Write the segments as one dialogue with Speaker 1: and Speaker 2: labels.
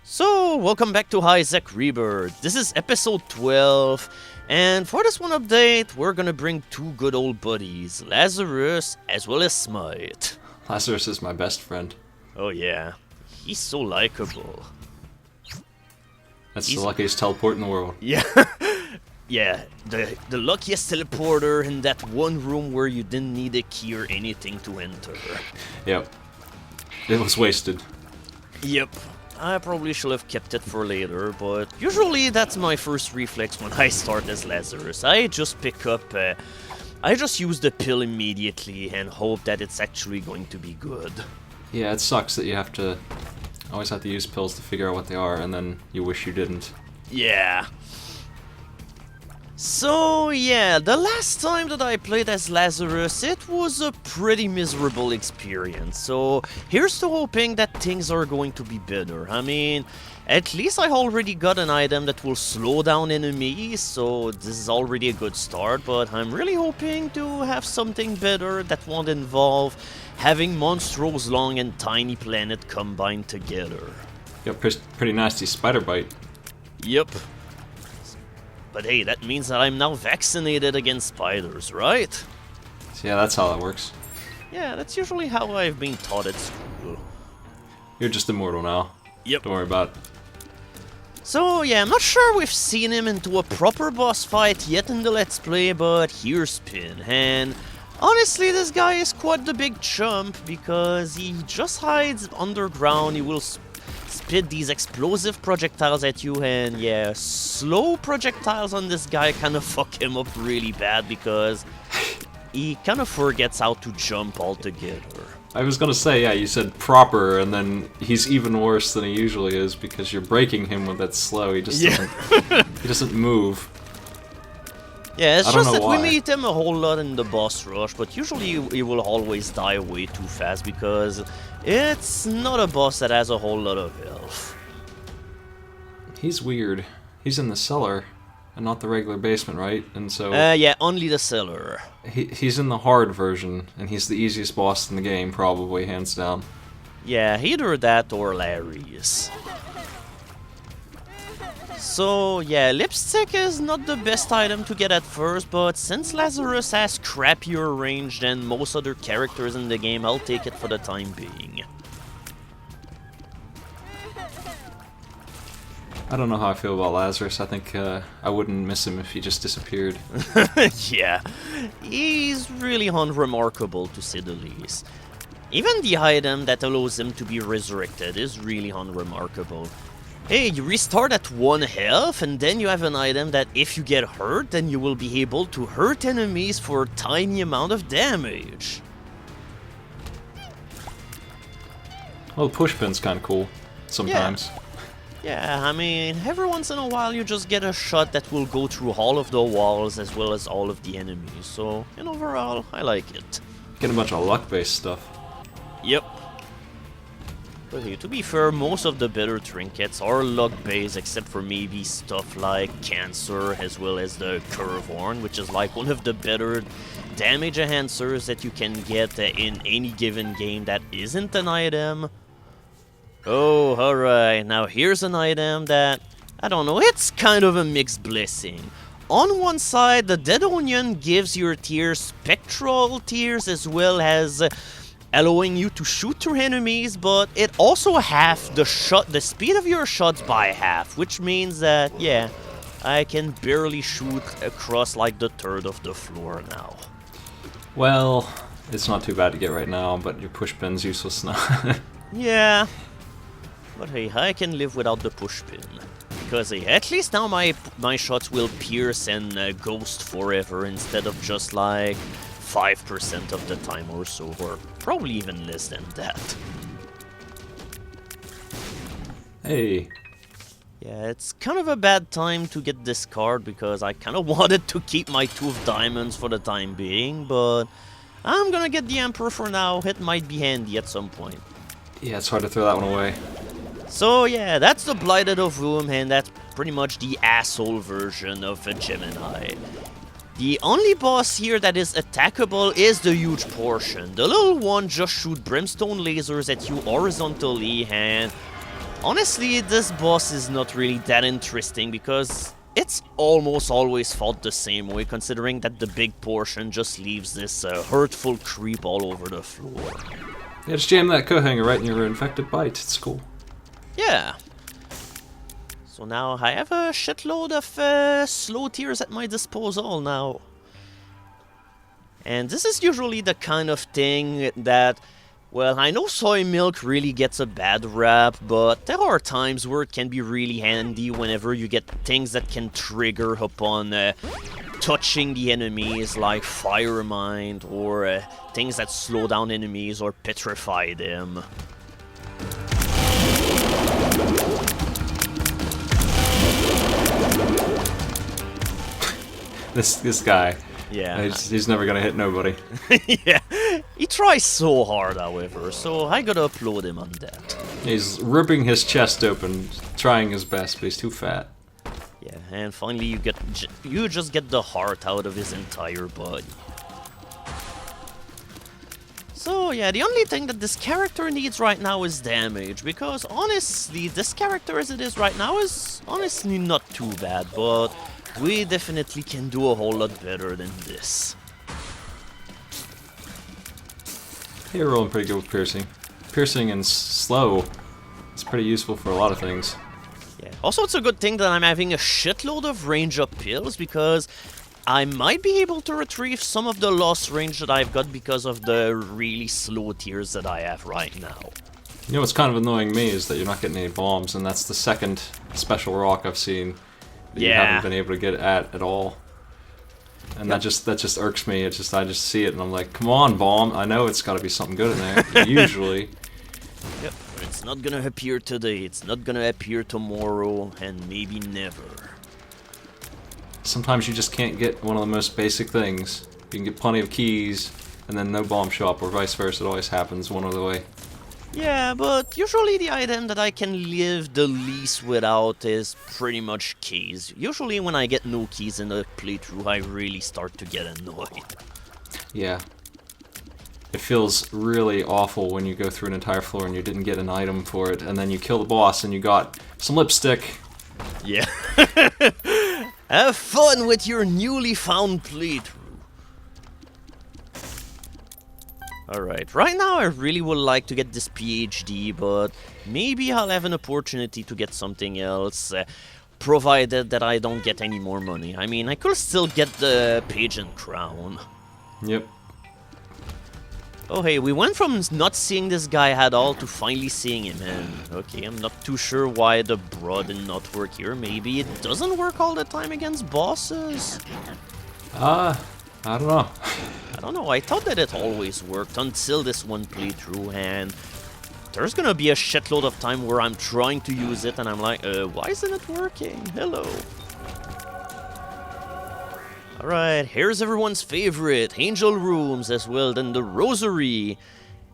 Speaker 1: So, welcome back to Isaac Rebirth. This is episode 12, and for this one update, we're gonna bring two good old buddies, Lazarus as well as Smite.
Speaker 2: Lazarus is my best friend.
Speaker 1: Oh yeah, he's so likable.
Speaker 2: That's the luckiest teleport in the world.
Speaker 1: Yeah, yeah, the luckiest teleporter in that one room where you didn't need a key or anything to enter.
Speaker 2: Yep. It was wasted.
Speaker 1: Yep. I probably should have kept it for later, but usually that's my first reflex when I start as Lazarus. I just pick up, I just use the pill immediately and hope that it's actually going to be good.
Speaker 2: Yeah, it sucks that you always have to use pills to figure out what they are, and then you wish you didn't.
Speaker 1: Yeah. So yeah, the last time that I played as Lazarus, it was a pretty miserable experience. So here's to hoping that things are going to be better. I mean, at least I already got an item that will slow down enemies, so this is already a good start. But I'm really hoping to have something better that won't involve having monstrous long and tiny planet combined together.
Speaker 2: Got pretty nasty spider bite.
Speaker 1: Yep. But hey, that means that I'm now vaccinated against spiders, right?
Speaker 2: So yeah, that's how that works.
Speaker 1: Yeah, that's usually how I've been taught at school.
Speaker 2: You're just immortal now.
Speaker 1: Yep.
Speaker 2: Don't worry about it.
Speaker 1: So yeah, I'm not sure we've seen him into a proper boss fight yet in the Let's Play, but here's Pin. And honestly, this guy is quite the big chump because he just hides underground. He will spit these explosive projectiles at you, and yeah, slow projectiles on this guy kind of fuck him up really bad because he kind of forgets how to jump altogether.
Speaker 2: I was gonna say, yeah, you said proper, and then he's even worse than he usually is because you're breaking him with that slow. He just he doesn't move.
Speaker 1: Yeah, it's just that
Speaker 2: why.
Speaker 1: we meet him a whole lot in the boss rush, but usually he will always die way too fast because it's not a boss that has a whole lot of health.
Speaker 2: He's weird. He's in the cellar, and not the regular basement, right? And so
Speaker 1: Yeah, only the cellar.
Speaker 2: he's in the hard version, and he's the easiest boss in the game, probably, hands down.
Speaker 1: Yeah, either that or Larry's. So yeah, lipstick is not the best item to get at first, but since Lazarus has crappier range than most other characters in the game, I'll take it for the time being.
Speaker 2: I don't know how I feel about Lazarus. I think I wouldn't miss him if he just disappeared.
Speaker 1: Yeah, he's really unremarkable to say the least. Even the item that allows him to be resurrected is really unremarkable. Hey, you restart at 1 health, and then you have an item that if you get hurt, then you will be able to hurt enemies for a tiny amount of damage.
Speaker 2: Well, the push pin's kind of cool, sometimes.
Speaker 1: Yeah, I mean, every once in a while you just get a shot that will go through all of the walls as well as all of the enemies, so, in overall, I like it.
Speaker 2: Get a bunch of luck-based stuff.
Speaker 1: Yep. But hey, to be fair, most of the better trinkets are luck-based, except for maybe stuff like Cancer, as well as the Curve Horn, which is like one of the better damage enhancers that you can get in any given game that isn't an item. Oh, alright, now here's an item that, I don't know, it's kind of a mixed blessing. On one side, the Dead Onion gives your tears spectral tears as well as allowing you to shoot through enemies, but it also halves the speed of your shots by half, which means that, yeah, I can barely shoot across like the third of the floor now.
Speaker 2: Well, it's not too bad to get right now, but your push pin's useless now.
Speaker 1: Yeah, but hey, I can live without the push pin. Because hey, at least now my shots will pierce and ghost forever instead of just like 5% of the time or so, or probably even less than that.
Speaker 2: Hey.
Speaker 1: Yeah, it's kind of a bad time to get this card because I kind of wanted to keep my 2 of diamonds for the time being, but I'm gonna get the Emperor for now. It might be handy at some point.
Speaker 2: Yeah, it's hard to throw that one away.
Speaker 1: So yeah, that's the Blighted of Womb, and that's pretty much the asshole version of a Gemini. The only boss here that is attackable is the huge portion. The little one just shoots brimstone lasers at you horizontally, and Honestly, this boss is not really that interesting because it's almost always fought the same way, considering that the big portion just leaves this hurtful creep all over the floor.
Speaker 2: Yeah, just jam that coat hanger right in your infected bite. It's cool.
Speaker 1: Yeah. So now I have a shitload of slow tears at my disposal now. And this is usually the kind of thing that, well, I know soy milk really gets a bad rap, but there are times where it can be really handy whenever you get things that can trigger upon touching the enemies, like Fire Mind, or things that slow down enemies or petrify them.
Speaker 2: This guy.
Speaker 1: Yeah.
Speaker 2: He's never gonna hit nobody.
Speaker 1: Yeah. He tries so hard, however, so I gotta applaud him on that.
Speaker 2: He's ripping his chest open, trying his best, but he's too fat.
Speaker 1: Yeah, and finally you just get the heart out of his entire body. So yeah, the only thing that this character needs right now is damage, because honestly, this character as it is right now is honestly not too bad, but we definitely can do a whole lot better than this.
Speaker 2: You're rolling pretty good with piercing. Piercing and slow. It's pretty useful for a lot of things.
Speaker 1: Yeah. Also, it's a good thing that I'm having a shitload of range up pills, because I might be able to retrieve some of the lost range that I've got because of the really slow tiers that I have right now.
Speaker 2: You know what's kind of annoying me is that you're not getting any bombs, and that's the second special rock I've seen that you haven't been able to get at all. And that just irks me. I just see it and I'm like, come on, bomb! I know it's got to be something good in there. Usually.
Speaker 1: Yep, but it's not gonna appear today. It's not gonna appear tomorrow, and maybe never.
Speaker 2: Sometimes you just can't get one of the most basic things. You can get plenty of keys, and then no bomb show up, or vice versa. It always happens one other way.
Speaker 1: Yeah, but usually the item that I can live the least without is pretty much keys. Usually when I get no keys in a playthrough, I really start to get annoyed.
Speaker 2: Yeah. It feels really awful when you go through an entire floor and you didn't get an item for it, and then you kill the boss and you got some lipstick.
Speaker 1: Yeah. Have fun with your newly found playthrough. Alright, right now I really would like to get this PhD, but maybe I'll have an opportunity to get something else, provided that I don't get any more money. I mean, I could still get the pageant crown.
Speaker 2: Yep.
Speaker 1: Oh hey, we went from not seeing this guy at all to finally seeing him, and okay, I'm not too sure why the bra did not work here. Maybe it doesn't work all the time against bosses?
Speaker 2: I don't know.
Speaker 1: I don't know, I thought that it always worked until this one playthrough, and there's gonna be a shitload of time where I'm trying to use it and I'm like, why isn't it working? Hello. Alright, here's everyone's favorite, Angel Rooms, as well as the Rosary.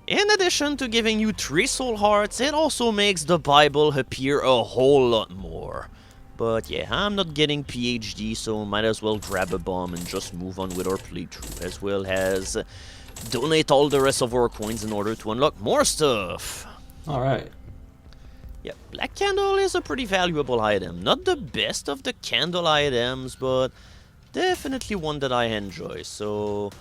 Speaker 1: In addition to giving you 3 soul hearts, it also makes the Bible appear a whole lot more. But yeah, I'm not getting PhD, so might as well grab a bomb and just move on with our playthrough, as well as donate all the rest of our coins in order to unlock more stuff.
Speaker 2: Alright.
Speaker 1: Yeah, Black Candle is a pretty valuable item. Not the best of the candle items, but definitely one that I enjoy, so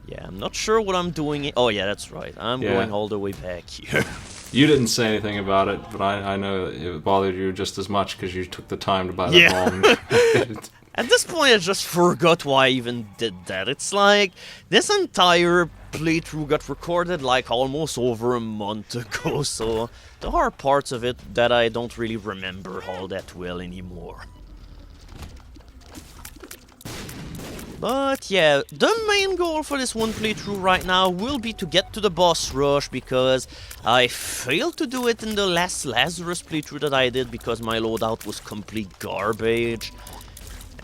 Speaker 1: yeah, I'm not sure what I'm doing. Oh yeah, that's right, I'm going all the way back here.
Speaker 2: You didn't say anything about it, but I know it bothered you just as much because you took the time to buy that bomb.
Speaker 1: At this point, I just forgot why I even did that. It's like, this entire playthrough got recorded like almost over a month ago, so there are parts of it that I don't really remember all that well anymore. But yeah, the main goal for this one playthrough right now will be to get to the boss rush, because I failed to do it in the last Lazarus playthrough that I did because my loadout was complete garbage.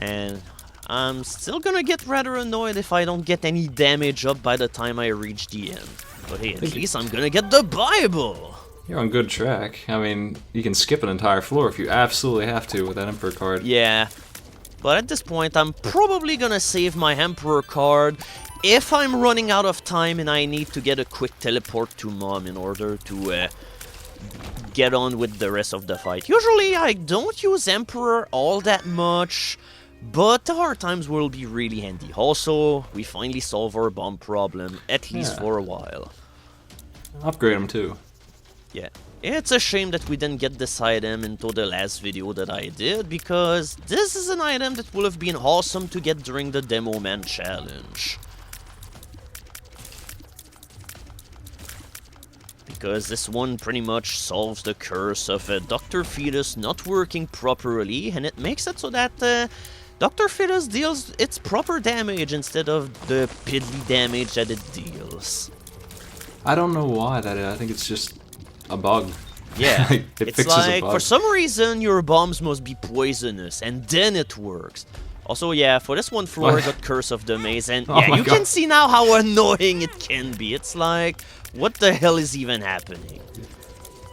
Speaker 1: And I'm still gonna get rather annoyed if I don't get any damage up by the time I reach the end. But hey, at least I'm gonna get the Bible!
Speaker 2: You're on good track. I mean, you can skip an entire floor if you absolutely have to with that Emperor card.
Speaker 1: Yeah. But at this point, I'm probably gonna save my Emperor card if I'm running out of time and I need to get a quick teleport to Mom in order to get on with the rest of the fight. Usually I don't use Emperor all that much, but the hard times will be really handy. Also, we finally solve our bomb problem, at least for a while.
Speaker 2: Upgrade them too.
Speaker 1: Yeah. It's a shame that we didn't get this item into the last video that I did, because this is an item that would have been awesome to get during the Demo Man challenge. Because this one pretty much solves the curse of Dr. Fetus not working properly, and it makes it so that Dr. Fetus deals its proper damage instead of the piddly damage that it deals.
Speaker 2: I don't know why that is. I think it's just a bug.
Speaker 1: Yeah,
Speaker 2: it's
Speaker 1: like, for some reason your bombs must be poisonous, and then it works. Also, yeah, for this one floor I got Curse of the Maze, and yeah, you can see now how annoying it can be. It's like, what the hell is even happening?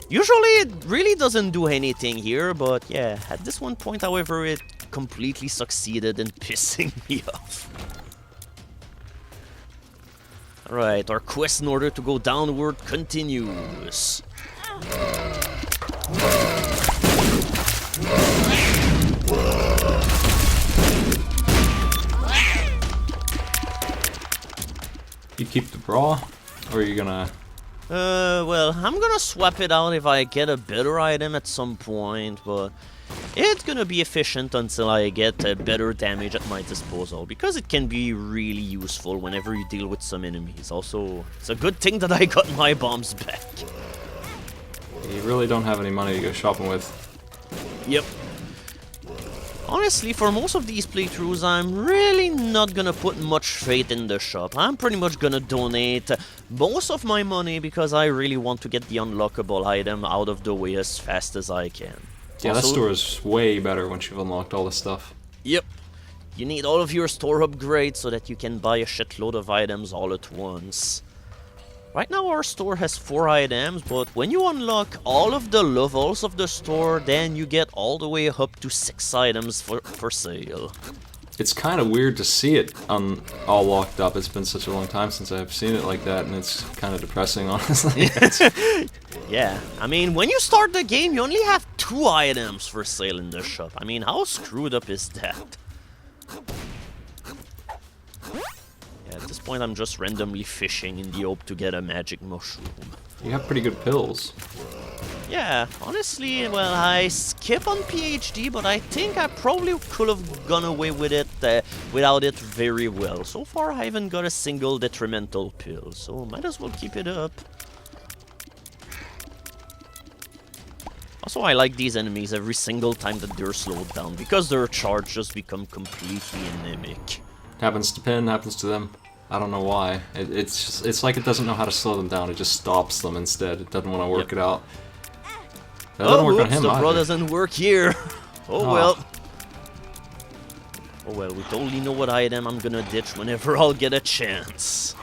Speaker 1: Usually it really doesn't do anything here, but yeah, at this one point, however, it completely succeeded in pissing me off. Alright, our quest in order to go downward continues.
Speaker 2: You keep the bra, or are you gonna...
Speaker 1: Well, I'm gonna swap it out if I get a better item at some point, but it's gonna be efficient until I get better damage at my disposal, because it can be really useful whenever you deal with some enemies. Also, it's a good thing that I got my bombs back.
Speaker 2: You really don't have any money to go shopping with.
Speaker 1: Yep. Honestly, for most of these playthroughs, I'm really not gonna put much faith in the shop. I'm pretty much gonna donate most of my money because I really want to get the unlockable item out of the way as fast as I can.
Speaker 2: Yeah,
Speaker 1: also,
Speaker 2: that store is way better once you've unlocked all this stuff.
Speaker 1: Yep. You need all of your store upgrades so that you can buy a shitload of items all at once. Right now our store has 4 items, but when you unlock all of the levels of the store, then you get all the way up to 6 items for sale.
Speaker 2: It's kind of weird to see it all locked up. It's been such a long time since I've seen it like that, and it's kind of depressing, honestly.
Speaker 1: Yeah, I mean, when you start the game, you only have 2 items for sale in the shop. I mean, how screwed up is that? Yeah, at this point, I'm just randomly fishing in the hope to get a magic mushroom.
Speaker 2: You have pretty good pills.
Speaker 1: Yeah, honestly, well, I skip on PhD, but I think I probably could have gone away with it without it very well. So far, I haven't got a single detrimental pill, so might as well keep it up. Also, I like these enemies every single time that they're slowed down, because their charge just become completely anemic.
Speaker 2: Happens to Pin, happens to them. I don't know why. It's like it doesn't know how to slow them down, it just stops them instead. It doesn't want to work it out. That doesn't work on him
Speaker 1: the
Speaker 2: either.
Speaker 1: bro doesn't work here. Oh well. Oh well, we totally know what item I'm gonna ditch whenever I'll get a chance.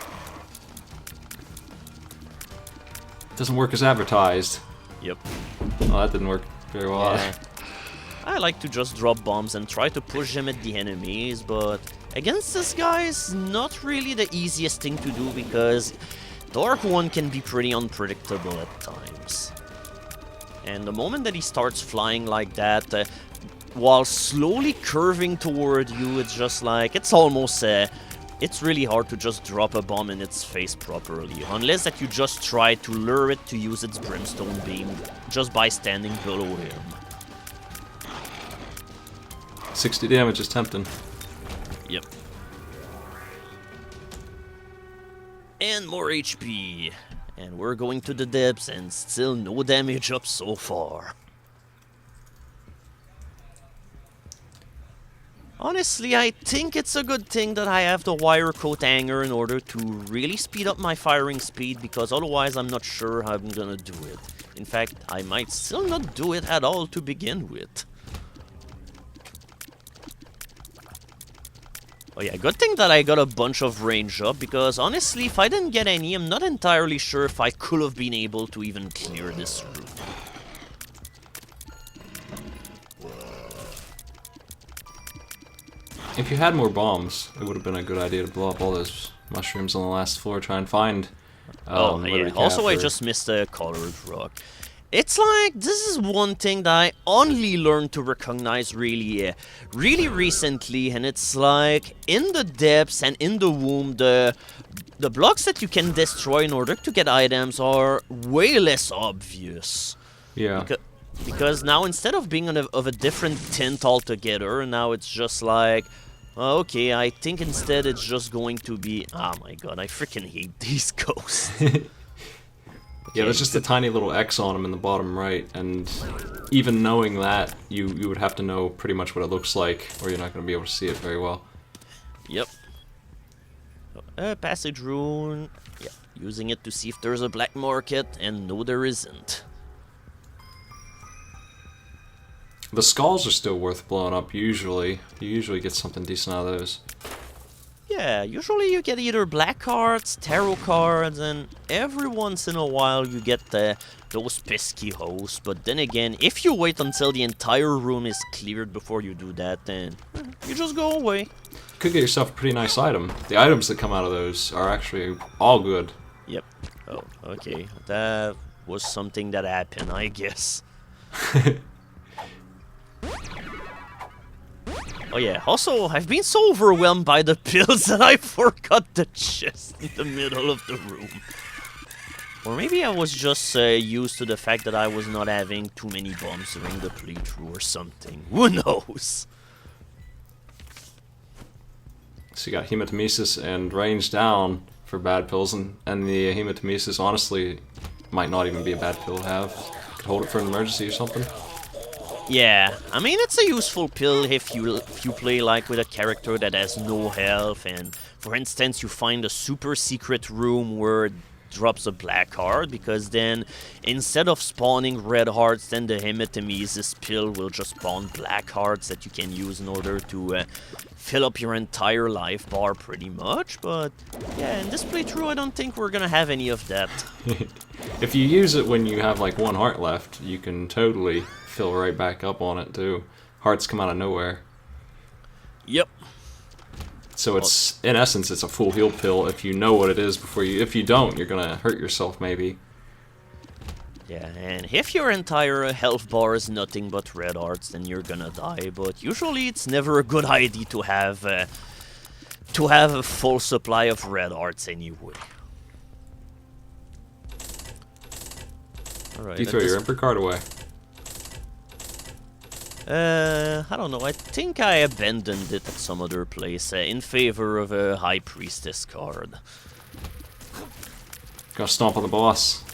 Speaker 2: It doesn't work as advertised.
Speaker 1: Yep.
Speaker 2: Oh, that didn't work very well.
Speaker 1: Yeah. I like to just drop bombs and try to push them at the enemies, but against this guy is not really the easiest thing to do because Dark One can be pretty unpredictable at times. And the moment that he starts flying like that, while slowly curving toward you, it's just like, it's almost, it's really hard to just drop a bomb in its face properly, unless that you just try to lure it to use its brimstone beam just by standing below him.
Speaker 2: 60 damage is tempting.
Speaker 1: Yep. And more HP. And we're going to the depths and still no damage up so far. Honestly, I think it's a good thing that I have the wire coat hanger in order to really speed up my firing speed, because otherwise I'm not sure how I'm gonna do it. In fact, I might still not do it at all to begin with. Oh yeah, good thing that I got a bunch of range up, because honestly, if I didn't get any, I'm not entirely sure if I could have been able to even clear this room.
Speaker 2: If you had more bombs, it would have been a good idea to blow up all those mushrooms on the last floor, try and find
Speaker 1: Oh yeah, also I just missed a colored rock. It's like, this is one thing that I only learned to recognize really recently, and it's like, in the depths and in the womb, the blocks that you can destroy in order to get items are way less obvious.
Speaker 2: Yeah.
Speaker 1: Because now, instead of being of a different tint altogether, now it's just like, okay, I think instead it's just going to be, oh my god, I freaking hate these ghosts.
Speaker 2: Yeah, there's just a tiny little X on them in the bottom right, and even knowing that, you would have to know pretty much what it looks like, or you're not going to be able to see it very well.
Speaker 1: Yep. Passage rune. Yeah, using it to see if there's a black market, and no there isn't.
Speaker 2: The skulls are still worth blowing up, usually. You usually get something decent out of those.
Speaker 1: Yeah, usually you get either black cards, tarot cards, and every once in a while you get those pesky hosts. But then again, if you wait until the entire room is cleared before you do that, then you just go away.
Speaker 2: Could get yourself a pretty nice item. The items that come out of those are actually all good.
Speaker 1: Yep. Oh, okay. That was something that happened, I guess. Oh yeah, also, I've been so overwhelmed by the pills that I forgot the chest in the middle of the room. Or maybe I was just used to the fact that I was not having too many bombs during the playthrough or something. Who knows?
Speaker 2: So you got hematemesis and range down for bad pills, and the hematemesis honestly might not even be a bad pill to have. Could hold it for an emergency or something.
Speaker 1: Yeah, I mean, it's a useful pill if you play like with a character that has no health, and for instance you find a super secret room where it drops a black heart, because then instead of spawning red hearts, then the hematemesis pill will just spawn black hearts that you can use in order to fill up your entire life bar pretty much. But yeah, in this playthrough I don't think we're gonna have any of that.
Speaker 2: If you use it when you have like one heart left, you can totally fill right back up on it too. Hearts come out of nowhere.
Speaker 1: Yep.
Speaker 2: So it's, in essence, it's a full heal pill if you know what it is before you... If you don't, you're gonna hurt yourself, maybe.
Speaker 1: Yeah, and if your entire health bar is nothing but red hearts, then you're gonna die. But usually it's never a good idea to have a full supply of red hearts anyway. Alright,
Speaker 2: You throw your Emperor card away.
Speaker 1: I don't know, I think I abandoned it at some other place in favor of a High Priestess card.
Speaker 2: Gotta stomp on the boss.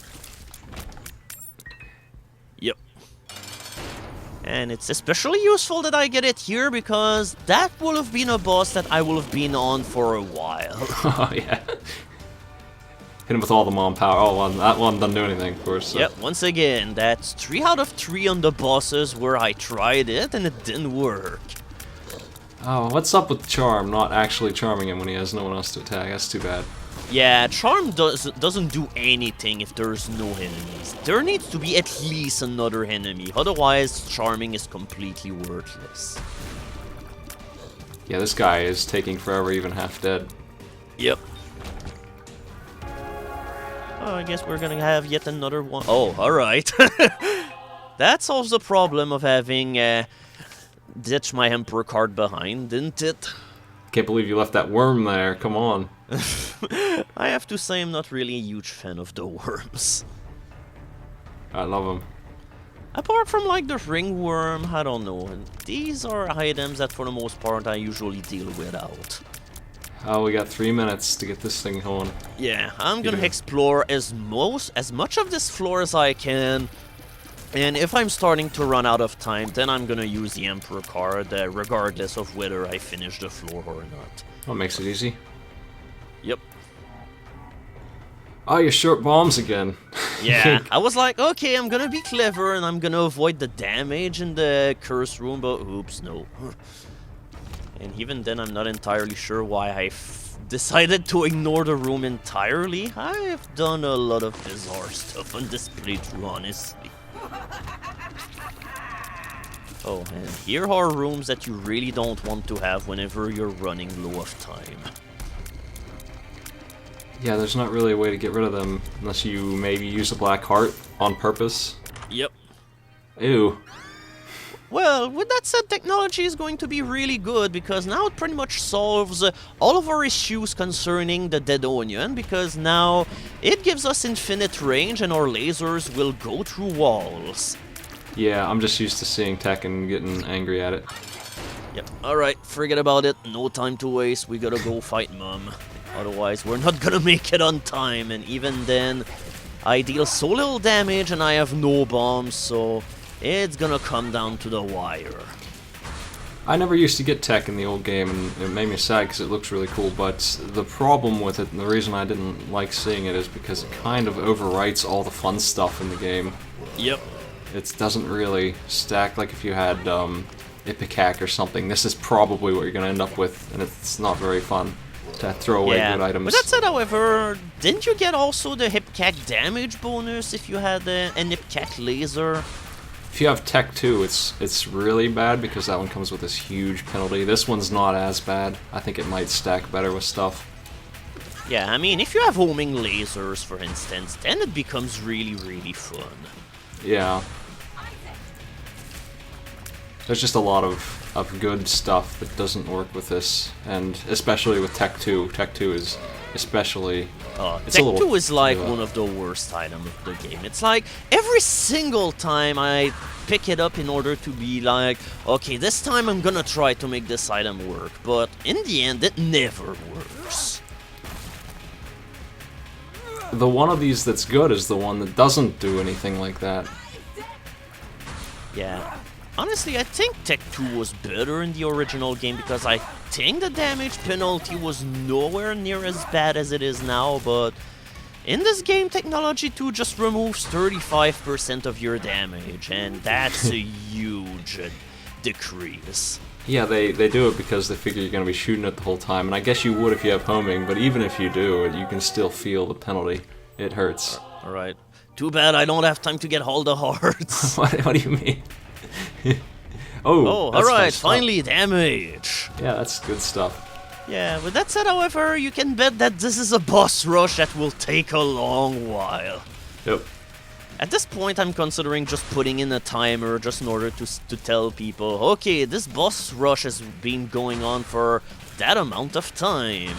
Speaker 1: Yep. And it's especially useful that I get it here, because that will have been a boss that I will have been on for a while.
Speaker 2: Oh, yeah. Hit him with all the mom power. Oh, well, that one doesn't do anything, of course. So.
Speaker 1: Yep, once again, that's 3 out of 3 on the bosses where I tried it and it didn't work.
Speaker 2: Oh, what's up with Charm not actually charming him when he has no one else to attack? That's too bad.
Speaker 1: Yeah, Charm doesn't do anything if there's no enemies. There needs to be at least another enemy, otherwise charming is completely worthless.
Speaker 2: Yeah, this guy is taking forever, even half dead.
Speaker 1: Yep. Oh, I guess we're gonna have yet another one. Oh, alright. That solves the problem of having ditched my Emperor card behind, didn't it?
Speaker 2: Can't believe you left that worm there, come on.
Speaker 1: I have to say I'm not really a huge fan of the worms.
Speaker 2: I love them.
Speaker 1: Apart from like the ringworm, I don't know. And these are items that for the most part I usually deal without.
Speaker 2: Oh, we got 3 minutes to get this thing going.
Speaker 1: Yeah, I'm gonna explore as much of this floor as I can. And if I'm starting to run out of time, then I'm gonna use the Emperor card, regardless of whether I finish the floor or not.
Speaker 2: What makes it easy?
Speaker 1: Yep.
Speaker 2: Oh, you're short bombs again.
Speaker 1: Yeah, I was like, okay, I'm gonna be clever and I'm gonna avoid the damage in the curse room, but oops, no. And even then, I'm not entirely sure why I decided to ignore the room entirely. I've done a lot of bizarre stuff on this playthrough, honestly. Oh, and here are rooms that you really don't want to have whenever you're running low of time.
Speaker 2: Yeah, there's not really a way to get rid of them unless you maybe use a black heart on purpose.
Speaker 1: Yep.
Speaker 2: Ew.
Speaker 1: Well, with that said, technology is going to be really good, because now it pretty much solves all of our issues concerning the Dead Onion, because now it gives us infinite range and our lasers will go through walls.
Speaker 2: Yeah, I'm just used to seeing tech and getting angry at it.
Speaker 1: Yep, alright, forget about it, no time to waste, we gotta go fight Mum. Otherwise, we're not gonna make it on time, and even then, I deal so little damage and I have no bombs, so it's gonna come down to the wire.
Speaker 2: I never used to get tech in the old game, and it made me sad because it looks really cool, but the problem with it, and the reason I didn't like seeing it, is because it kind of overwrites all the fun stuff in the game.
Speaker 1: Yep.
Speaker 2: It doesn't really stack like if you had Ipecac or something. This is probably what you're going to end up with, and it's not very fun to throw away good items.
Speaker 1: But that said, however, didn't you get also the Hipcac damage bonus if you had an Hipcac laser?
Speaker 2: If you have Tech 2, it's really bad because that one comes with this huge penalty. This one's not as bad. I think it might stack better with stuff.
Speaker 1: Yeah, I mean, if you have homing lasers, for instance, then it becomes really, really fun.
Speaker 2: Yeah. There's just a lot of good stuff that doesn't work with this, and especially with Tech 2. Tech 2 is especially...
Speaker 1: Tech 2 is like one of the worst items of the game. It's like, every single time I pick it up in order to be like, okay, this time I'm gonna try to make this item work, but in the end, it never works.
Speaker 2: The one of these that's good is the one that doesn't do anything like that.
Speaker 1: Yeah. Honestly, I think Tech 2 was better in the original game because I think the damage penalty was nowhere near as bad as it is now, but in this game, Technology 2 just removes 35% of your damage, and that's a huge decrease.
Speaker 2: Yeah, they do it because they figure you're going to be shooting it the whole time, and I guess you would if you have homing, but even if you do, you can still feel the penalty. It hurts.
Speaker 1: Alright. Too bad I don't have time to get all the hearts.
Speaker 2: What do you mean? Oh,
Speaker 1: alright, finally damage!
Speaker 2: Yeah, that's good stuff.
Speaker 1: Yeah, with that said, however, you can bet that this is a boss rush that will take a long while.
Speaker 2: Yep.
Speaker 1: At this point, I'm considering just putting in a timer just in order to tell people, okay, this boss rush has been going on for that amount of time.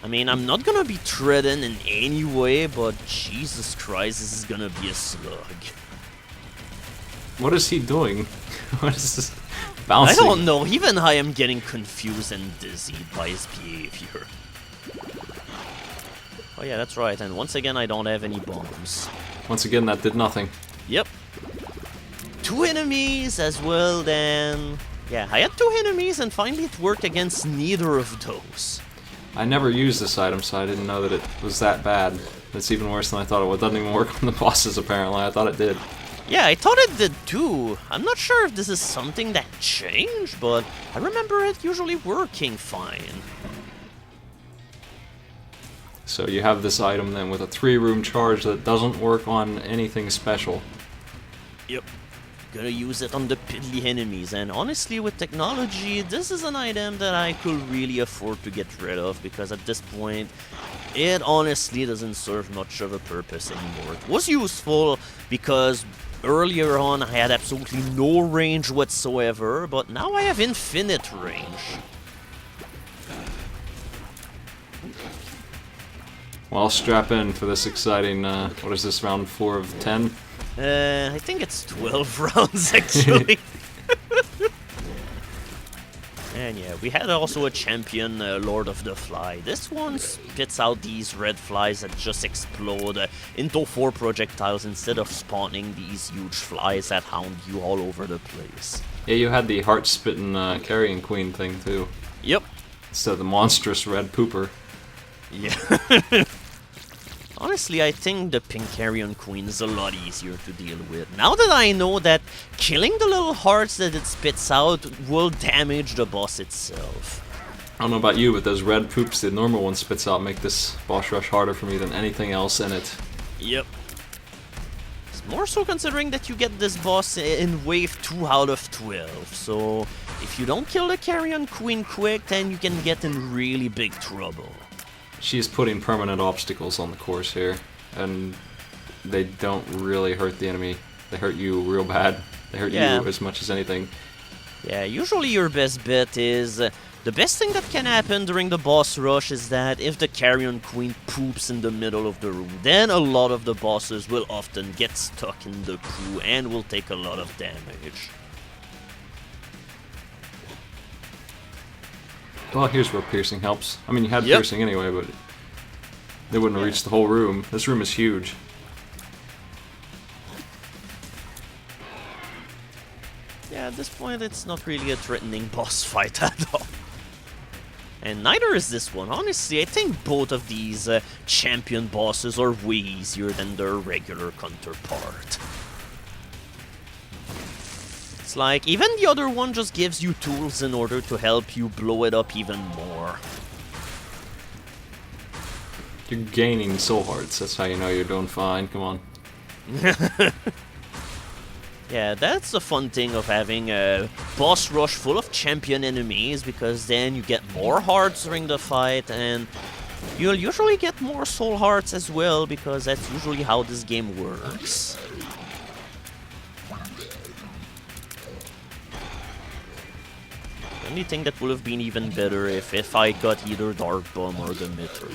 Speaker 1: I mean, I'm not gonna be treading in any way, but Jesus Christ, this is gonna be a slug.
Speaker 2: What is he doing? What is this? Bouncing?
Speaker 1: I don't know, even I am getting confused and dizzy by his behavior. Oh yeah, that's right, and once again I don't have any bombs.
Speaker 2: Once again, that did nothing.
Speaker 1: Yep. 2 enemies as well, then... Yeah, I had 2 enemies and finally it worked against neither of those.
Speaker 2: I never used this item, so I didn't know that it was that bad. It's even worse than I thought it would. It doesn't even work on the bosses, apparently. I thought it did.
Speaker 1: Yeah, I thought it did too. I'm not sure if this is something that changed, but I remember it usually working fine.
Speaker 2: So you have this item then with a 3-room charge that doesn't work on anything special.
Speaker 1: Yep. Gotta use it on the piddly enemies, and honestly with technology, this is an item that I could really afford to get rid of, because at this point, it honestly doesn't serve much of a purpose anymore. It was useful because earlier on I had absolutely no range whatsoever, but now I have infinite range.
Speaker 2: Well, strap in for this exciting, what is this, round 4 of 10?
Speaker 1: I think it's 12 rounds, actually. And yeah, we had also a champion, Lord of the Fly. This one spits out these red flies that just explode into 4 projectiles instead of spawning these huge flies that hound you all over the place.
Speaker 2: Yeah, you had the heart-spitting carrion queen thing, too.
Speaker 1: Yep.
Speaker 2: Instead of the monstrous red pooper.
Speaker 1: Yeah. Honestly, I think the Pink Carrion Queen is a lot easier to deal with. Now that I know that killing the little hearts that it spits out will damage the boss itself.
Speaker 2: I don't know about you, but those red poops the normal one spits out make this boss rush harder for me than anything else in it.
Speaker 1: Yep. It's more so considering that you get this boss in wave 2 out of 12, so if you don't kill the Carrion Queen quick, then you can get in really big trouble.
Speaker 2: She's putting permanent obstacles on the course here, and they don't really hurt the enemy They hurt you real bad. They hurt you as much as anything.
Speaker 1: Yeah, usually your best bet is... the best thing that can happen during the boss rush is that if the Carrion Queen poops in the middle of the room, then a lot of the bosses will often get stuck in the poo and will take a lot of damage.
Speaker 2: Well, here's where piercing helps. I mean, you had piercing anyway, but they wouldn't have reached the whole room. This room is huge.
Speaker 1: Yeah, at this point, it's not really a threatening boss fight at all. And neither is this one. Honestly, I think both of these champion bosses are way easier than their regular counterpart. It's like, even the other one just gives you tools in order to help you blow it up even more.
Speaker 2: You're gaining soul hearts, that's how you know you're doing fine, come on.
Speaker 1: Yeah, that's the fun thing of having a boss rush full of champion enemies, because then you get more hearts during the fight, and you'll usually get more soul hearts as well, because that's usually how this game works. The only thing that would have been even better if I got either Dark Bomb or the Mitter.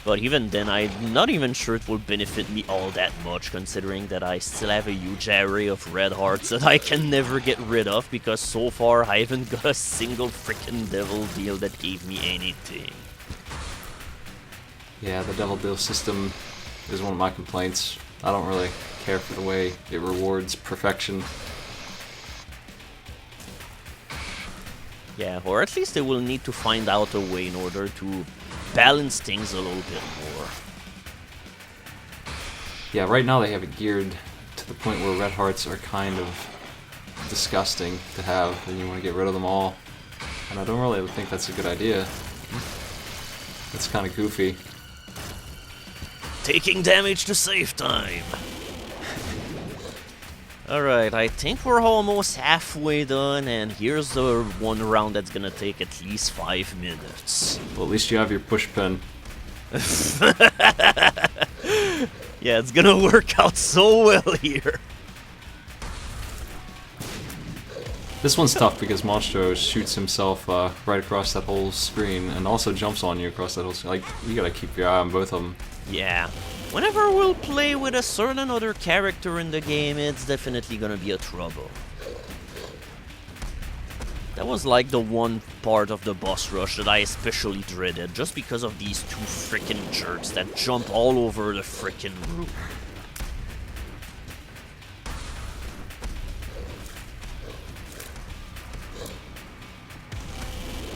Speaker 1: But even then, I'm not even sure it will benefit me all that much, considering that I still have a huge array of red hearts that I can never get rid of, because so far I haven't got a single frickin' devil deal that gave me anything.
Speaker 2: Yeah, the devil deal system is one of my complaints. I don't really care for the way it rewards perfection.
Speaker 1: Yeah, or at least they will need to find out a way in order to balance things a little bit more.
Speaker 2: Yeah, right now they have it geared to the point where red hearts are kind of disgusting to have, and you want to get rid of them all. And I don't really think that's a good idea. It's kind of goofy.
Speaker 1: Taking damage to save time. Alright, I think we're almost halfway done, and here's the one round that's gonna take at least 5 minutes.
Speaker 2: Well, at least you have your push pin.
Speaker 1: Yeah, it's gonna work out so well here.
Speaker 2: This one's tough because Monstro shoots himself right across that whole screen, and also jumps on you across that whole screen. Like, you gotta keep your eye on both of them.
Speaker 1: Yeah. Whenever we'll play with a certain other character in the game, it's definitely gonna be a trouble. That was like the one part of the boss rush that I especially dreaded, just because of these two frickin' jerks that jump all over the frickin' room.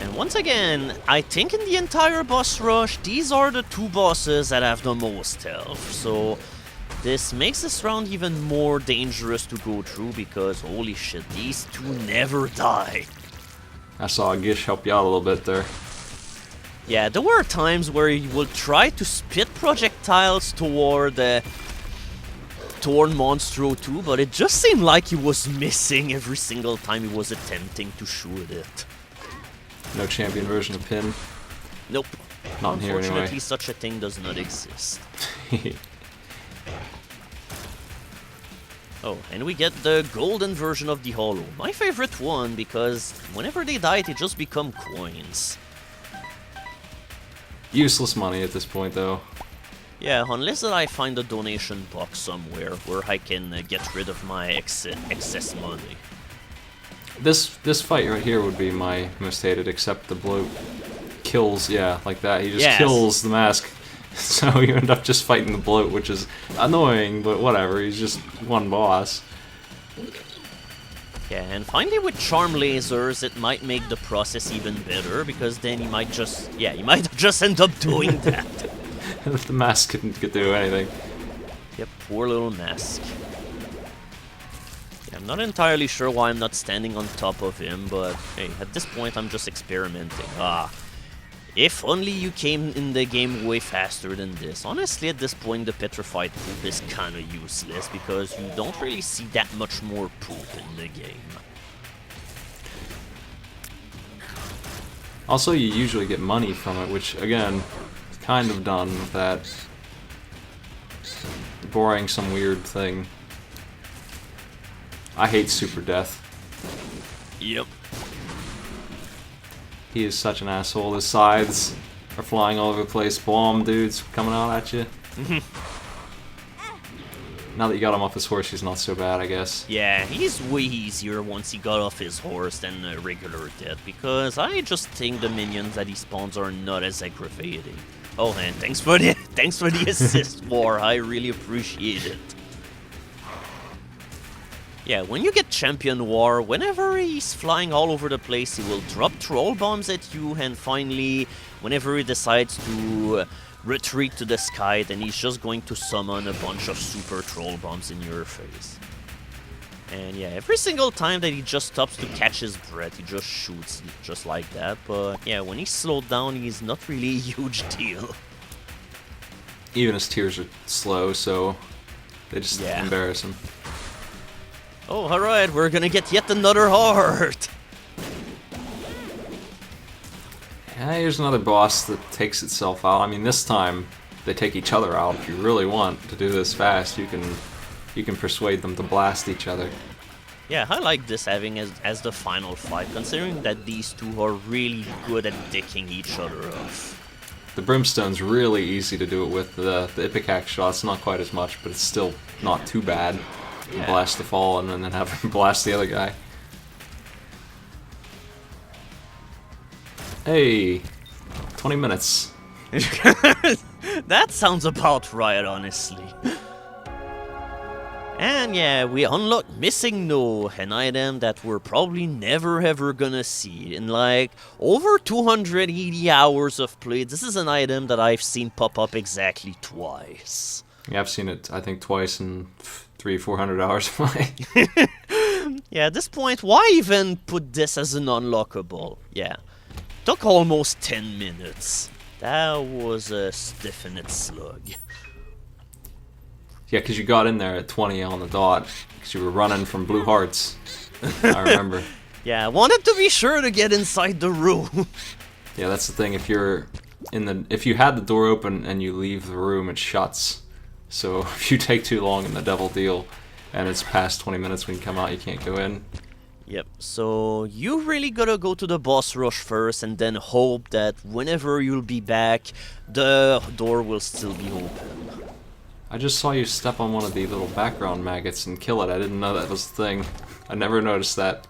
Speaker 1: And once again, I think in the entire boss rush, these are the two bosses that have the most health, so this makes this round even more dangerous to go through, because holy shit, these two never die.
Speaker 2: I saw Gish help you out a little bit there.
Speaker 1: Yeah, there were times where he would try to spit projectiles toward Monstro too, but it just seemed like he was missing every single time he was attempting to shoot it.
Speaker 2: No champion version of Pin?
Speaker 1: Nope.
Speaker 2: Not in here anyway.
Speaker 1: Unfortunately, such a thing does not exist. Oh, and we get the golden version of the Hollow. My favorite one, because whenever they die, they just become coins.
Speaker 2: Useless money at this point, though.
Speaker 1: Yeah, unless that I find a donation box somewhere where I can get rid of my excess money.
Speaker 2: This fight right here would be my most hated, except the bloat kills, yeah, like that. He just kills the mask. So you end up just fighting the bloat, which is annoying, but whatever, he's just one boss.
Speaker 1: Yeah, and finally with charm lasers, it might make the process even better, because then he might just, he might just end up doing that.
Speaker 2: The mask couldn't do anything.
Speaker 1: Yep, poor little mask. I'm not entirely sure why I'm not standing on top of him, but hey, at this point I'm just experimenting. If only you came in the game way faster than this. Honestly, at this point the petrified poop is kinda useless, because you don't really see that much more poop in the game.
Speaker 2: Also, you usually get money from it, which, again, is kind of done with that. Boring some weird thing. I hate Super Death.
Speaker 1: Yep.
Speaker 2: He is such an asshole. His scythes are flying all over the place. Bomb dudes coming out at you. Now that you got him off his horse, he's not so bad, I guess.
Speaker 1: Yeah, he's way easier once he got off his horse than a regular death, because I just think the minions that he spawns are not as aggravating. Oh, and thanks for the assist, War. I really appreciate it. Yeah, when you get Champion War, whenever he's flying all over the place, he will drop troll bombs at you, and finally, whenever he decides to retreat to the sky, then he's just going to summon a bunch of super troll bombs in your face. And yeah, every single time that he just stops to catch his breath, he just shoots just like that. But yeah, when he's slowed down, he's not really a huge deal.
Speaker 2: Even his tears are slow, so they just embarrass him.
Speaker 1: Oh, alright, we're gonna get yet another heart!
Speaker 2: Yeah, here's another boss that takes itself out. I mean, this time they take each other out. If you really want to do this fast, you can persuade them to blast each other.
Speaker 1: Yeah, I like this having as the final fight, considering that these two are really good at dicking each other off.
Speaker 2: The Brimstone's really easy to do it with. The Ipecac shot's not quite as much, but it's still not too bad. You blast the fall and then have him blast the other guy. Hey, 20 minutes.
Speaker 1: That sounds about right, honestly. And yeah, we unlocked Missing No, an item that we're probably never ever gonna see. In like over 280 hours of play, this is an item that I've seen pop up exactly twice.
Speaker 2: Yeah, I've seen it, I think, twice in 300-400 hours of play.
Speaker 1: Yeah, at this point, why even put this as an unlockable? Yeah. Took almost 10 minutes. That was a stiff-in-it slug.
Speaker 2: Yeah, because you got in there at 20 on the dot, because you were running from blue hearts. I remember.
Speaker 1: Yeah, I wanted to be sure to get inside the room.
Speaker 2: Yeah, that's the thing. If you had the door open and you leave the room, it shuts. So if you take too long in the devil deal, and it's past 20 minutes when you come out, you can't go in.
Speaker 1: Yep, so you really gotta go to the boss rush first and then hope that whenever you'll be back, the door will still be open.
Speaker 2: I just saw you step on one of the little background maggots and kill it. I didn't know that was the thing. I never noticed that.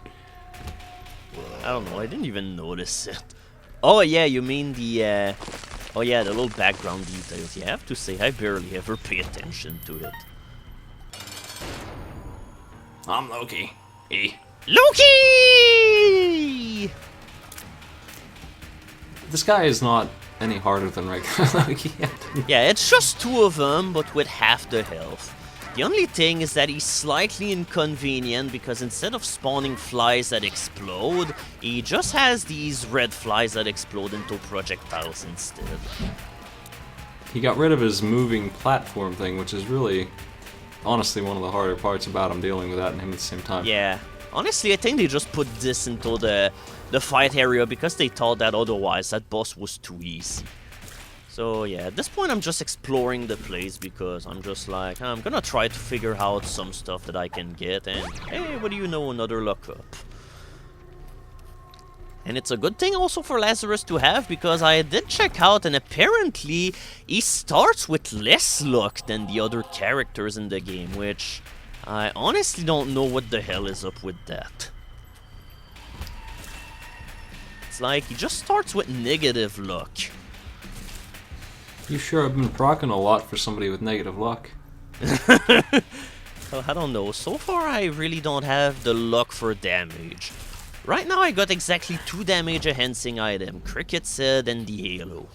Speaker 1: I don't know, I didn't even notice it. Oh yeah, you mean the, oh yeah, the little background details. You have to say, I barely ever pay attention to it.
Speaker 2: I'm Loki. Hey.
Speaker 1: Loki!
Speaker 2: This guy is not any harder than regular Loki.
Speaker 1: Yeah, it's just two of them, but with half the health. The only thing is that he's slightly inconvenient because instead of spawning flies that explode, he just has these red flies that explode into projectiles instead.
Speaker 2: He got rid of his moving platform thing, which is really, honestly, one of the harder parts about him, dealing with that and him at the same time.
Speaker 1: Yeah. Honestly, I think they just put this into the fight area because they thought that otherwise that boss was too easy. So yeah, at this point I'm just exploring the place because I'm just like, I'm gonna try to figure out some stuff that I can get, and hey, what do you know, another luck up. And it's a good thing also for Lazarus to have, because I did check out and apparently he starts with less luck than the other characters in the game, which I honestly don't know what the hell is up with that. It's like he just starts with negative luck.
Speaker 2: You sure have been proccing a lot for somebody with negative luck.
Speaker 1: Well, I don't know. So far, I really don't have the luck for damage. Right now, I got exactly 2 damage enhancing item, Cricket's Head and the Halo.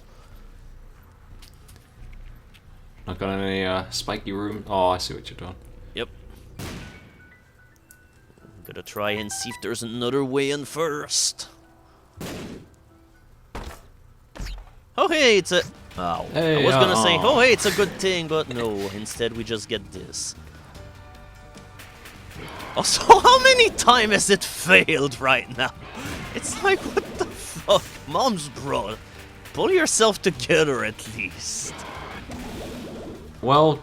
Speaker 2: Not got any spiky room. Oh, I see what you're doing.
Speaker 1: Yep. Gotta try and see if there's another way in first. Oh hey, it's a... Oh,
Speaker 2: hey,
Speaker 1: I was gonna say, oh hey, it's a good thing, but no, instead we just get this. Also, how many times has it failed right now? It's like, what the fuck? Mom's bro, pull yourself together at least.
Speaker 2: Well,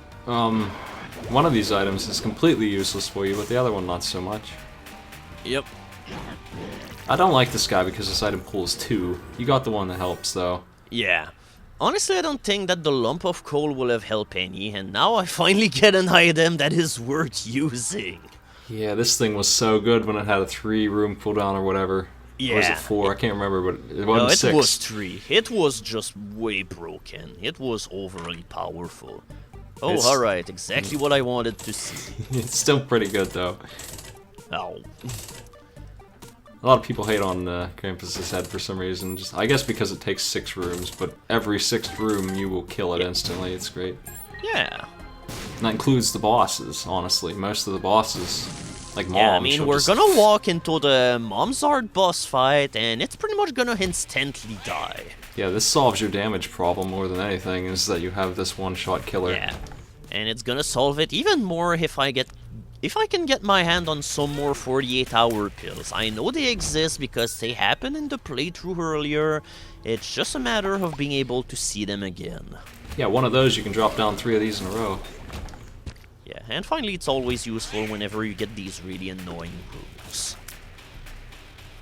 Speaker 2: one of these items is completely useless for you, but the other one not so much.
Speaker 1: Yep.
Speaker 2: I don't like this guy because this item pulls 2. You got the one that helps, though.
Speaker 1: Yeah. Honestly, I don't think that the lump of coal will have helped any, and now I finally get an item that is worth using.
Speaker 2: Yeah, this thing was so good when it had a 3-room cooldown or whatever.
Speaker 1: Yeah.
Speaker 2: Or was it 4? I can't remember, but it
Speaker 1: No,
Speaker 2: wasn't
Speaker 1: it
Speaker 2: 6.
Speaker 1: was 3. It was just way broken. It was overly powerful. Oh, alright, exactly what I wanted to see.
Speaker 2: It's still pretty good, though.
Speaker 1: Oh.
Speaker 2: A lot of people hate on Krampus's head for some reason. Just, I guess because it takes 6 rooms, but every 6th room you will kill it instantly. It's great.
Speaker 1: Yeah.
Speaker 2: And that includes the bosses, honestly. Most of the bosses, like Mom.
Speaker 1: Yeah, I mean, we're gonna walk into the Momzard boss fight, and it's pretty much gonna instantly die.
Speaker 2: Yeah, this solves your damage problem more than anything, is that you have this one-shot killer.
Speaker 1: Yeah. And it's gonna solve it even more if I can get my hand on some more 48-hour pills. I know they exist because they happened in the playthrough earlier. It's just a matter of being able to see them again.
Speaker 2: Yeah, one of those you can drop down 3 of these in a row.
Speaker 1: Yeah, and finally it's always useful whenever you get these really annoying rooms.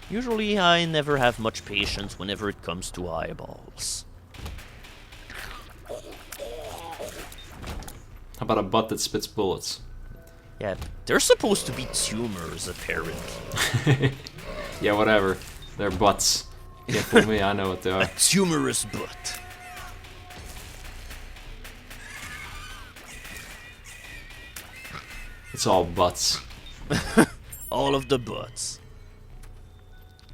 Speaker 1: Usually I never have much patience whenever it comes to eyeballs.
Speaker 2: How about a butt that spits bullets?
Speaker 1: Yeah, they're supposed to be tumors, apparently.
Speaker 2: Yeah, whatever. They're butts. Can't fool me, I know what they
Speaker 1: A
Speaker 2: are.
Speaker 1: tumorous butt.
Speaker 2: It's all butts.
Speaker 1: All of the butts.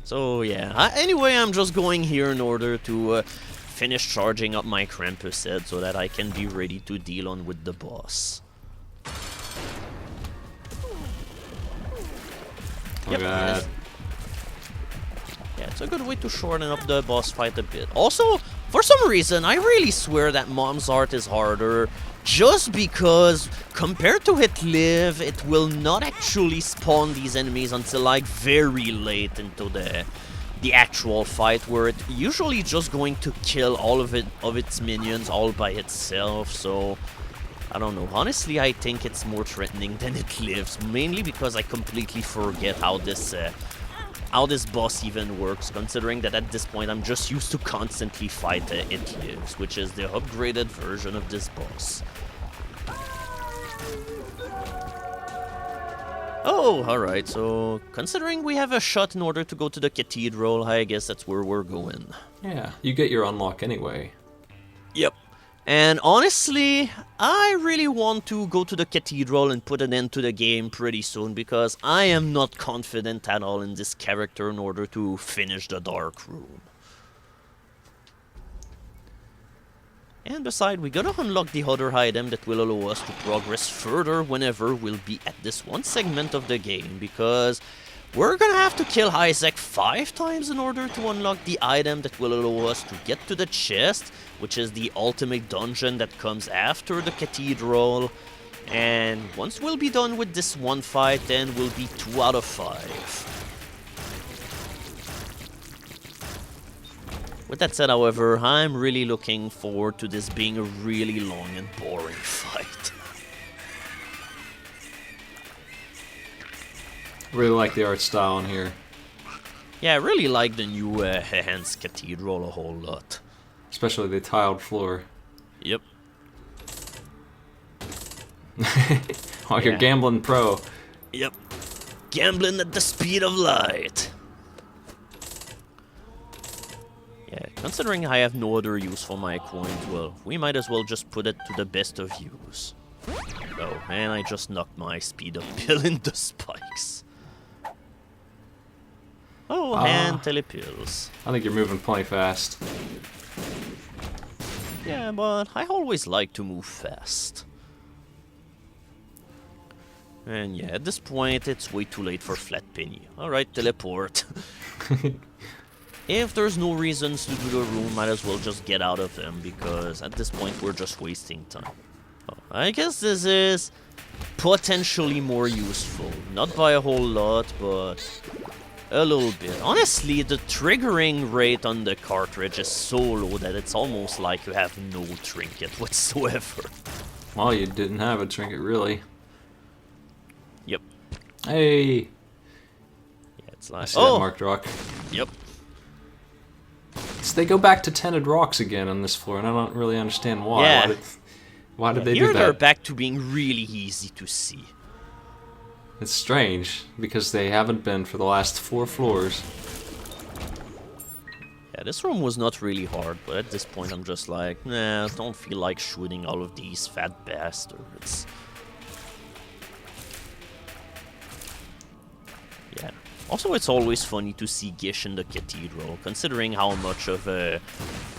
Speaker 1: So yeah, anyway, I'm just going here in order to finish charging up my Krampus head so that I can be ready to deal on with the boss.
Speaker 2: Look at that.
Speaker 1: Yeah, it's a good way to shorten up the boss fight a bit. Also, for some reason, I really swear that Mom's Art is harder just because, compared to Hit Live, it will not actually spawn these enemies until like very late into the actual fight, where it's usually just going to kill all of its minions all by itself, so I don't know. Honestly, I think it's more threatening than It Lives, mainly because I completely forget how this boss even works, considering that at this point I'm just used to constantly fight It Lives, which is the upgraded version of this boss. Oh, alright, so considering we have a shot in order to go to the Cathedral, I guess that's where we're going.
Speaker 2: Yeah, you get your unlock anyway.
Speaker 1: Yep. And honestly, I really want to go to the Cathedral and put an end to the game pretty soon, because I am not confident at all in this character in order to finish the Dark Room. And besides, we gotta unlock the other item that will allow us to progress further whenever we'll be at this one segment of the game, because we're gonna have to kill Isaac 5 times in order to unlock the item that will allow us to get to the chest, which is the ultimate dungeon that comes after the Cathedral. And once we'll be done with this one fight, then we'll be 2 out of 5. With that said, however, I'm really looking forward to this being a really long and boring fight.
Speaker 2: Really like the art style in here.
Speaker 1: Yeah, I really like the new Hans Cathedral a whole lot.
Speaker 2: Especially the tiled floor.
Speaker 1: Yep.
Speaker 2: Oh, you're gambling pro.
Speaker 1: Yep. Gambling at the speed of light. Yeah, considering I have no other use for my coins, well, we might as well just put it to the best of use. Oh, and I just knocked my speed up pill into spikes. Oh, and telepills.
Speaker 2: I think you're moving plenty fast.
Speaker 1: Yeah, but I always like to move fast. And yeah, at this point, it's way too late for Flat Penny. Alright, teleport. If there's no reasons to do the room, might as well just get out of them, because at this point we're just wasting time. Oh, I guess this is potentially more useful. Not by a whole lot, but a little bit. Honestly, the triggering rate on the cartridge is so low that it's almost like you have no trinket whatsoever.
Speaker 2: Well, you didn't have a trinket, really.
Speaker 1: Yep.
Speaker 2: Hey!
Speaker 1: Yeah, it's like...
Speaker 2: I see that marked rock.
Speaker 1: Yep.
Speaker 2: So they go back to tinted rocks again on this floor, and I don't really understand why.
Speaker 1: Yeah.
Speaker 2: Why did they
Speaker 1: Here
Speaker 2: do that?
Speaker 1: they're back to being really easy to see.
Speaker 2: It's strange, because they haven't been for the last 4 floors.
Speaker 1: Yeah, this room was not really hard, but at this point I'm just like, nah, don't feel like shooting all of these fat bastards. Yeah. Also, it's always funny to see Gish in the Cathedral, considering how much of a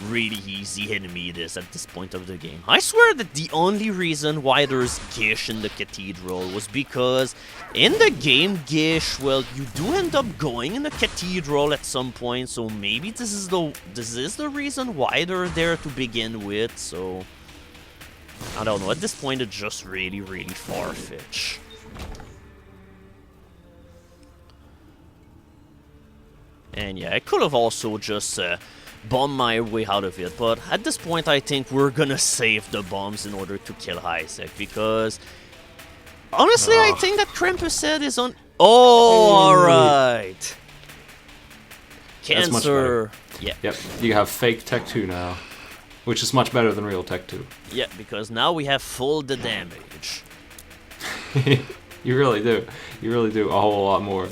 Speaker 1: really easy enemy it is at this point of the game. I swear that the only reason why there's Gish in the Cathedral was because in the game, Gish, well, you do end up going in the Cathedral at some point, so maybe this is the reason why they're there to begin with, so... I don't know, at this point it's just really, really far-fetched. And yeah, I could have also just bombed my way out of it, but at this point I think we're gonna save the bombs in order to kill Isaac, because honestly I think that Krampus head is on... Oh, alright!
Speaker 2: That's much better.
Speaker 1: Cancer! Yeah.
Speaker 2: Yep, you have fake Tech 2 now, which is much better than real Tech 2.
Speaker 1: Yeah, because now we have full the damage.
Speaker 2: You really do. You really do a whole lot more.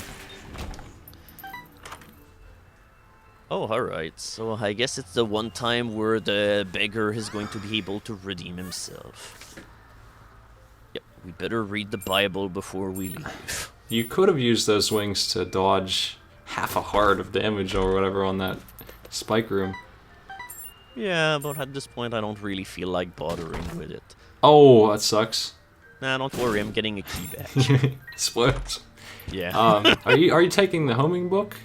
Speaker 1: Oh, alright, so I guess it's the one time where the beggar is going to be able to redeem himself. Yep, we better read the Bible before we leave.
Speaker 2: You could have used those wings to dodge half a heart of damage or whatever on that spike room.
Speaker 1: Yeah, but at this point I don't really feel like bothering with it.
Speaker 2: Oh, that sucks.
Speaker 1: Nah, don't worry, I'm getting a key back.
Speaker 2: Split.
Speaker 1: Yeah.
Speaker 2: Are you taking the homing book?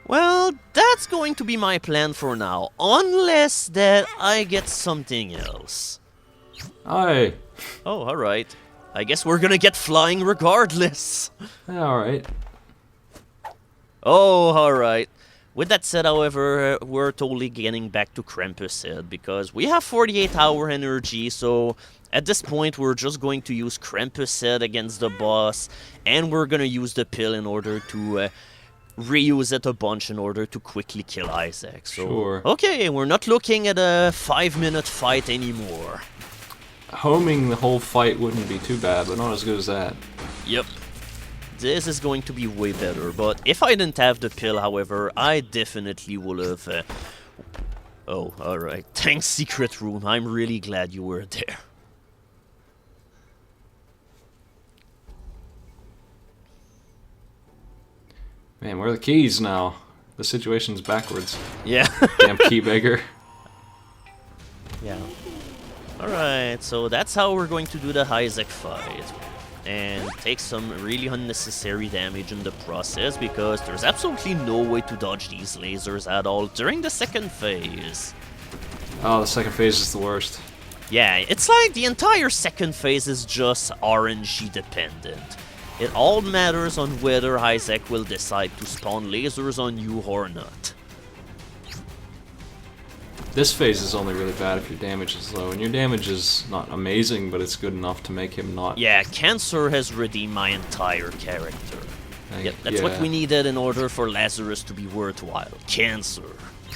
Speaker 1: Well, that's going to be my plan for now, unless that I get something else.
Speaker 2: Aye.
Speaker 1: Oh, alright. I guess we're gonna get flying regardless.
Speaker 2: Alright.
Speaker 1: Oh, alright. With that said, however, we're totally getting back to Krampus head, because we have 48-hour energy, so at this point we're just going to use Krampus head against the boss, and we're gonna use the pill in order to... reuse it a bunch in order to quickly kill Isaac. So,
Speaker 2: sure.
Speaker 1: Okay, we're not looking at a 5-minute fight anymore.
Speaker 2: Homing the whole fight wouldn't be too bad, but not as good as that.
Speaker 1: Yep. This is going to be way better, but if I didn't have the pill, however, I definitely would have... Oh, alright. Thanks, Secret Room. I'm really glad you were there.
Speaker 2: Man, where are the keys now? The situation's backwards.
Speaker 1: Yeah.
Speaker 2: Damn key beggar.
Speaker 1: Yeah. Alright, so that's how we're going to do the Isaac fight. And take some really unnecessary damage in the process, because there's absolutely no way to dodge these lasers at all during the second phase.
Speaker 2: Oh, the second phase is the worst.
Speaker 1: Yeah, it's like the entire second phase is just RNG dependent. It all matters on whether Isaac will decide to spawn lasers on you or not.
Speaker 2: This phase is only really bad if your damage is low, and your damage is not amazing, but it's good enough to make him not...
Speaker 1: Yeah, Cancer has redeemed my entire character. Yep, that's what we needed in order for Lazarus to be worthwhile. Cancer.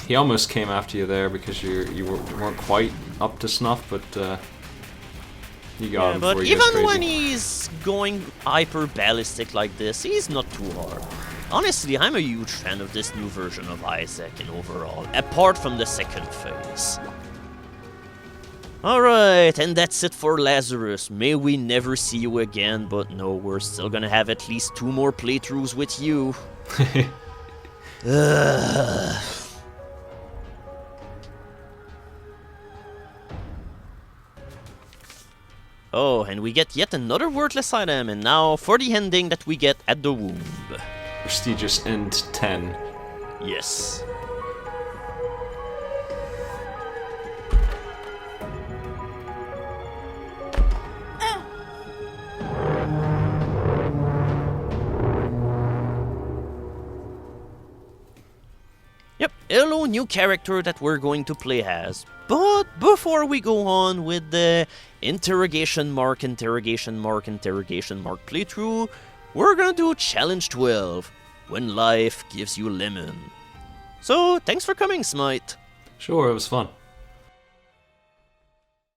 Speaker 2: He almost came after you there because you weren't quite up to snuff, but you got him
Speaker 1: but
Speaker 2: before he goes
Speaker 1: even
Speaker 2: crazy.
Speaker 1: when he's going hyper ballistic like this, he's not too hard. Honestly, I'm a huge fan of this new version of Isaac in overall, apart from the second phase. Alright, and that's it for Lazarus. May we never see you again, but no, we're still gonna have at least 2 more playthroughs with you. Oh, and we get yet another wordless item, and now for the ending that we get at the womb.
Speaker 2: Prestigious End 10.
Speaker 1: Yes. Yep, hello, new character that we're going to play as. But before we go on with the interrogation mark playthrough, we're gonna do Challenge 12, When Life Gives You Lemon. So, thanks for coming, Smite.
Speaker 2: Sure, it was fun.